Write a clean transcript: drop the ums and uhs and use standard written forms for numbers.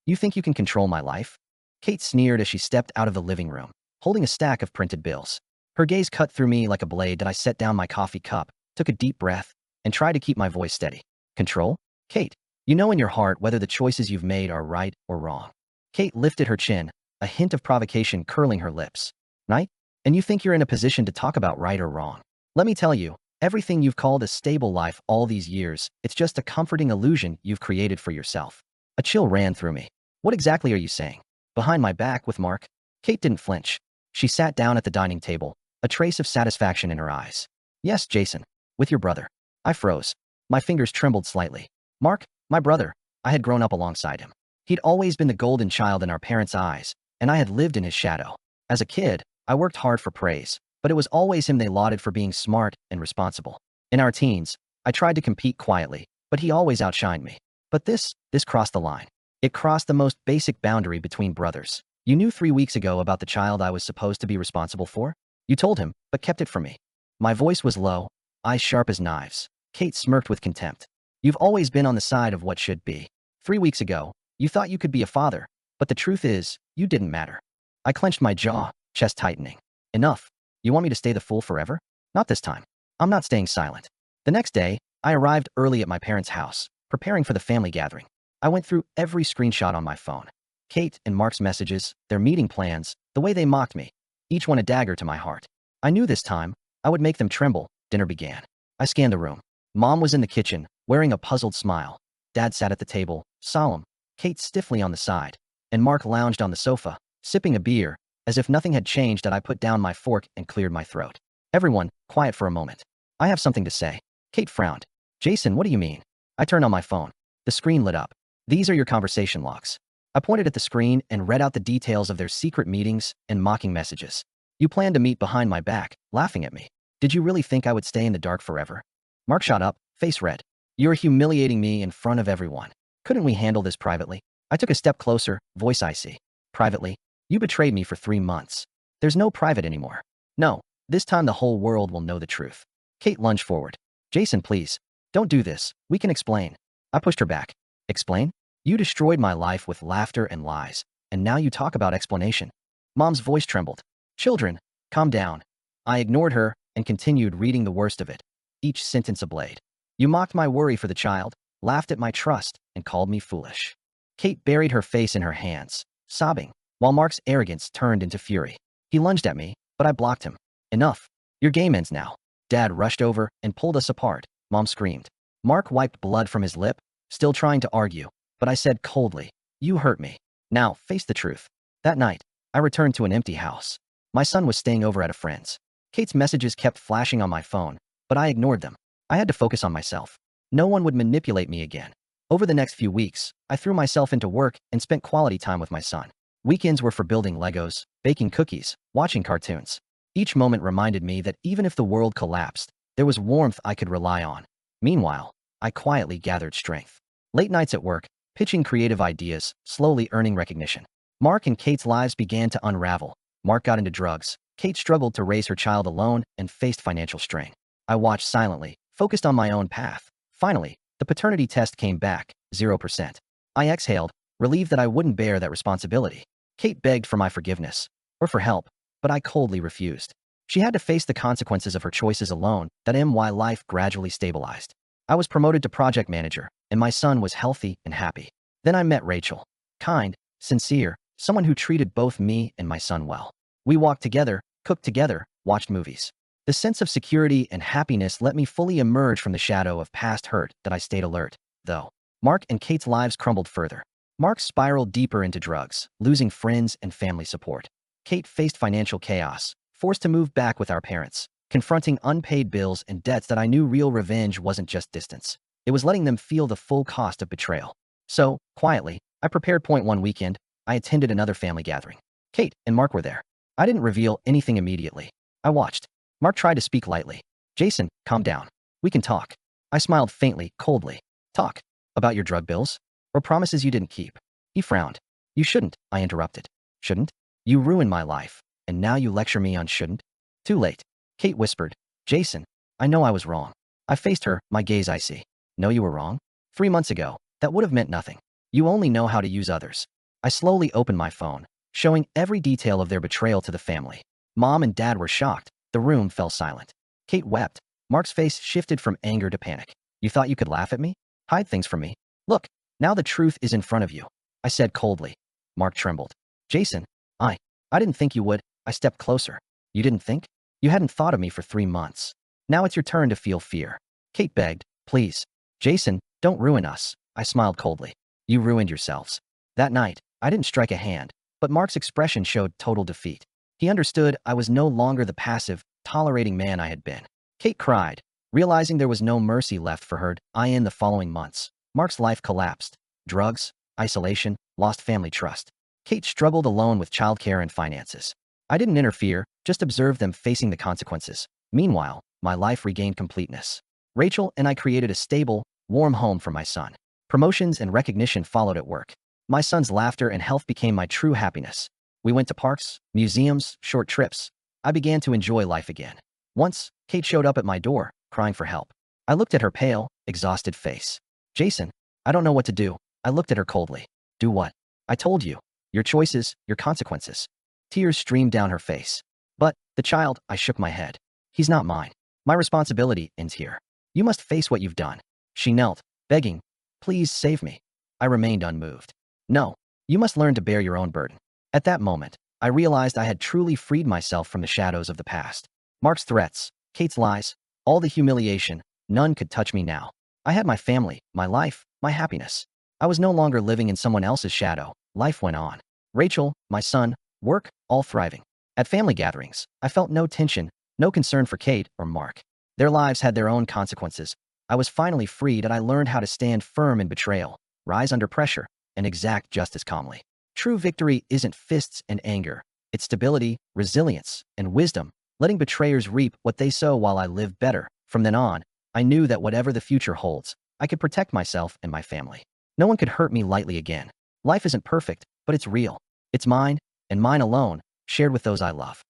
You think you can control my life? Kate sneered as she stepped out of the living room, holding a stack of printed bills. Her gaze cut through me like a blade that I set down my coffee cup, took a deep breath, and tried to keep my voice steady. Control? Kate, you know in your heart whether the choices you've made are right or wrong. Kate lifted her chin, a hint of provocation curling her lips. Right? And you think you're in a position to talk about right or wrong? Let me tell you, everything you've called a stable life all these years, it's just a comforting illusion you've created for yourself. A chill ran through me. What exactly are you saying? Behind my back with Mark? Kate didn't flinch. She sat down at the dining table, a trace of satisfaction in her eyes. Yes, Jason. With your brother. I froze. My fingers trembled slightly. Mark, my brother. I had grown up alongside him. He'd always been the golden child in our parents' eyes, and I had lived in his shadow. As a kid, I worked hard for praise, but it was always him they lauded for being smart and responsible. In our teens, I tried to compete quietly, but he always outshined me. But this crossed the line. It crossed the most basic boundary between brothers. You knew 3 weeks ago about the child I was supposed to be responsible for? You told him, but kept it from me. My voice was low, eyes sharp as knives. Kate smirked with contempt. You've always been on the side of what should be. 3 weeks ago, you thought you could be a father, but the truth is, you didn't matter. I clenched my jaw, chest tightening. Enough. You want me to stay the fool forever? Not this time. I'm not staying silent. The next day, I arrived early at my parents' house, preparing for the family gathering. I went through every screenshot on my phone. Kate and Mark's messages, their meeting plans, the way they mocked me, each one a dagger to my heart. I knew this time, I would make them tremble. Dinner began. I scanned the room. Mom was in the kitchen, wearing a puzzled smile. Dad sat at the table, solemn, Kate stiffly on the side, and Mark lounged on the sofa, sipping a beer, as if nothing had changed. I put down my fork and cleared my throat. Everyone, quiet for a moment. I have something to say. Kate frowned. Jason, what do you mean? I turned on my phone. The screen lit up. These are your conversation logs. I pointed at the screen and read out the details of their secret meetings and mocking messages. You planned to meet behind my back, laughing at me. Did you really think I would stay in the dark forever? Mark shot up, face red. You're humiliating me in front of everyone. Couldn't we handle this privately? I took a step closer, voice icy. Privately? You betrayed me for 3 months. There's no private anymore. No, this time the whole world will know the truth. Kate lunged forward. Jason, please. Don't do this. We can explain. I pushed her back. Explain? You destroyed my life with laughter and lies, and now you talk about explanation. Mom's voice trembled. Children, calm down. I ignored her and continued reading the worst of it, each sentence a blade. You mocked my worry for the child, laughed at my trust, and called me foolish. Kate buried her face in her hands, sobbing, while Mark's arrogance turned into fury. He lunged at me, but I blocked him. Enough. Your game ends now. Dad rushed over and pulled us apart. Mom screamed. Mark wiped blood from his lip, still trying to argue, but I said coldly, you hurt me. Now, face the truth. That night, I returned to an empty house. My son was staying over at a friend's. Kate's messages kept flashing on my phone, but I ignored them. I had to focus on myself. No one would manipulate me again. Over the next few weeks, I threw myself into work and spent quality time with my son. Weekends were for building Legos, baking cookies, watching cartoons. Each moment reminded me that even if the world collapsed, there was warmth I could rely on. Meanwhile, I quietly gathered strength. Late nights at work, pitching creative ideas, slowly earning recognition. Mark and Kate's lives began to unravel. Mark got into drugs. Kate struggled to raise her child alone and faced financial strain. I watched silently, focused on my own path. Finally, the paternity test came back, 0%. I exhaled, relieved that I wouldn't bear that responsibility. Kate begged for my forgiveness, or for help, but I coldly refused. She had to face the consequences of her choices alone. That my life gradually stabilized. I was promoted to project manager, and my son was healthy and happy. Then I met Rachel. Kind, sincere, someone who treated both me and my son well. We walked together, cooked together, watched movies. The sense of security and happiness let me fully emerge from the shadow of past hurt. That I stayed alert, though. Mark and Kate's lives crumbled further. Mark spiraled deeper into drugs, losing friends and family support. Kate faced financial chaos, forced to move back with our parents, confronting unpaid bills and debts. That I knew real revenge wasn't just distance. It was letting them feel the full cost of betrayal. So, quietly, I prepared point one weekend. I attended another family gathering. Kate and Mark were there. I didn't reveal anything immediately. I watched. Mark tried to speak lightly. Jason, calm down. We can talk. I smiled faintly, coldly. Talk. About your drug bills? Or promises you didn't keep? He frowned. You shouldn't, I interrupted. Shouldn't? You ruined my life, and now you lecture me on shouldn't? Too late. Kate whispered. Jason, I know I was wrong. I faced her, my gaze icy. No, you were wrong. 3 months ago, that would have meant nothing. You only know how to use others. I slowly opened my phone, showing every detail of their betrayal to the family. Mom and Dad were shocked. The room fell silent. Kate wept. Mark's face shifted from anger to panic. You thought you could laugh at me? Hide things from me? Look, now the truth is in front of you, I said coldly. Mark trembled. Jason, I didn't think you would. I stepped closer. You didn't think? You hadn't thought of me for 3 months. Now it's your turn to feel fear. Kate begged, please. Jason, don't ruin us. I smiled coldly. You ruined yourselves. That night, I didn't strike a hand, but Mark's expression showed total defeat. He understood I was no longer the passive, tolerating man I had been. Kate cried, realizing there was no mercy left for her. In the following months, Mark's life collapsed. Drugs, isolation, lost family trust. Kate struggled alone with childcare and finances. I didn't interfere, just observed them facing the consequences. Meanwhile, my life regained completeness. Rachel and I created a stable, warm home for my son. Promotions and recognition followed at work. My son's laughter and health became my true happiness. We went to parks, museums, short trips. I began to enjoy life again. Once, Kate showed up at my door, crying for help. I looked at her pale, exhausted face. Jason, I don't know what to do. I looked at her coldly. Do what? I told you. Your choices, your consequences. Tears streamed down her face. But, the child, I shook my head. He's not mine. My responsibility ends here. You must face what you've done. She knelt, begging, please save me. I remained unmoved. No, you must learn to bear your own burden. At that moment, I realized I had truly freed myself from the shadows of the past. Mark's threats, Kate's lies, all the humiliation, none could touch me now. I had my family, my life, my happiness. I was no longer living in someone else's shadow. Life went on. Rachel, my son, work, all thriving. At family gatherings, I felt no tension, no concern for Kate or Mark. Their lives had their own consequences. I was finally freed and I learned how to stand firm in betrayal, rise under pressure, and exact justice calmly. True victory isn't fists and anger. It's stability, resilience, and wisdom, letting betrayers reap what they sow while I live better. From then on, I knew that whatever the future holds, I could protect myself and my family. No one could hurt me lightly again. Life isn't perfect, but it's real. It's mine, and mine alone, shared with those I love.